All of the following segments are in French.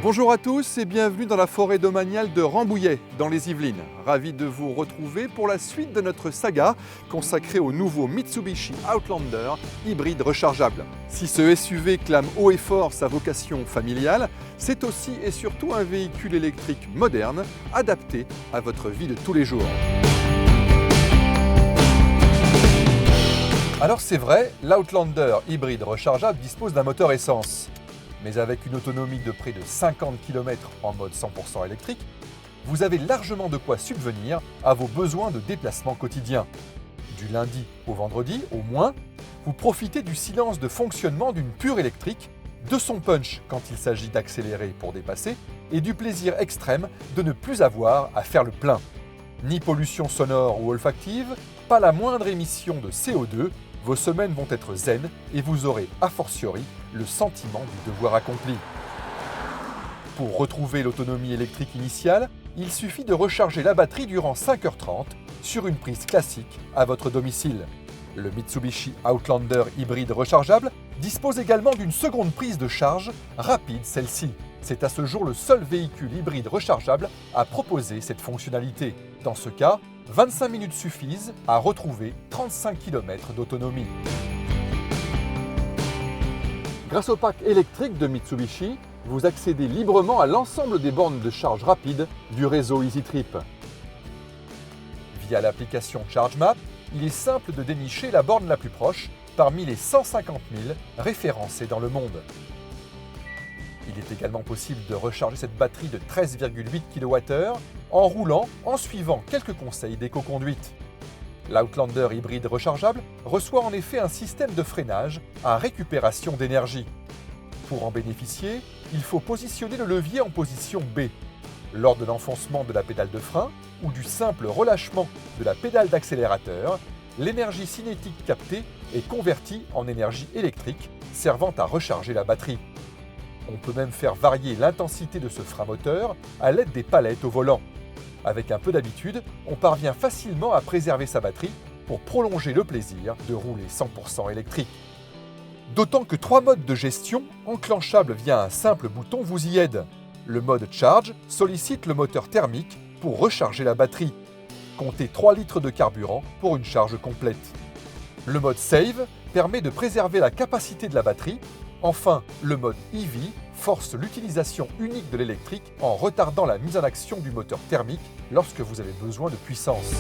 Bonjour à tous et bienvenue dans la forêt domaniale de Rambouillet, dans les Yvelines. Ravi de vous retrouver pour la suite de notre saga consacrée au nouveau Mitsubishi Outlander hybride rechargeable. Si ce SUV clame haut et fort sa vocation familiale, c'est aussi et surtout un véhicule électrique moderne, adapté à votre vie de tous les jours. Alors c'est vrai, l'Outlander hybride rechargeable dispose d'un moteur essence. Mais avec une autonomie de près de 50 km en mode 100% électrique, vous avez largement de quoi subvenir à vos besoins de déplacement quotidien. Du lundi au vendredi, au moins, vous profitez du silence de fonctionnement d'une pure électrique, de son punch quand il s'agit d'accélérer pour dépasser, et du plaisir extrême de ne plus avoir à faire le plein. Ni pollution sonore ou olfactive, pas la moindre émission de CO2, vos semaines vont être zen et vous aurez, a fortiori, le sentiment du devoir accompli. Pour retrouver l'autonomie électrique initiale, il suffit de recharger la batterie durant 5h30 sur une prise classique à votre domicile. Le Mitsubishi Outlander hybride rechargeable dispose également d'une seconde prise de charge, rapide celle-ci. C'est à ce jour le seul véhicule hybride rechargeable à proposer cette fonctionnalité. Dans ce cas, 25 minutes suffisent à retrouver 35 km d'autonomie. Grâce au pack électrique de Mitsubishi, vous accédez librement à l'ensemble des bornes de charge rapide du réseau EasyTrip. Via l'application ChargeMap, il est simple de dénicher la borne la plus proche parmi les 150 000 référencées dans le monde. Il est également possible de recharger cette batterie de 13,8 kWh en roulant en suivant quelques conseils d'éco-conduite. L'Outlander hybride rechargeable reçoit en effet un système de freinage à récupération d'énergie. Pour en bénéficier, il faut positionner le levier en position B. Lors de l'enfoncement de la pédale de frein ou du simple relâchement de la pédale d'accélérateur, l'énergie cinétique captée est convertie en énergie électrique servant à recharger la batterie. On peut même faire varier l'intensité de ce frein moteur à l'aide des palettes au volant. Avec un peu d'habitude, on parvient facilement à préserver sa batterie pour prolonger le plaisir de rouler 100% électrique. D'autant que 3 modes de gestion, enclenchables via un simple bouton, vous y aident. Le mode Charge sollicite le moteur thermique pour recharger la batterie. Comptez 3 litres de carburant pour une charge complète. Le mode Save permet de préserver la capacité de la batterie. Enfin, le mode EV force l'utilisation unique de l'électrique en retardant la mise en action du moteur thermique lorsque vous avez besoin de puissance.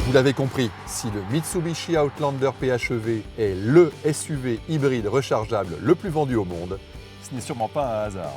Vous l'avez compris, si le Mitsubishi Outlander PHEV est le SUV hybride rechargeable le plus vendu au monde, ce n'est sûrement pas un hasard.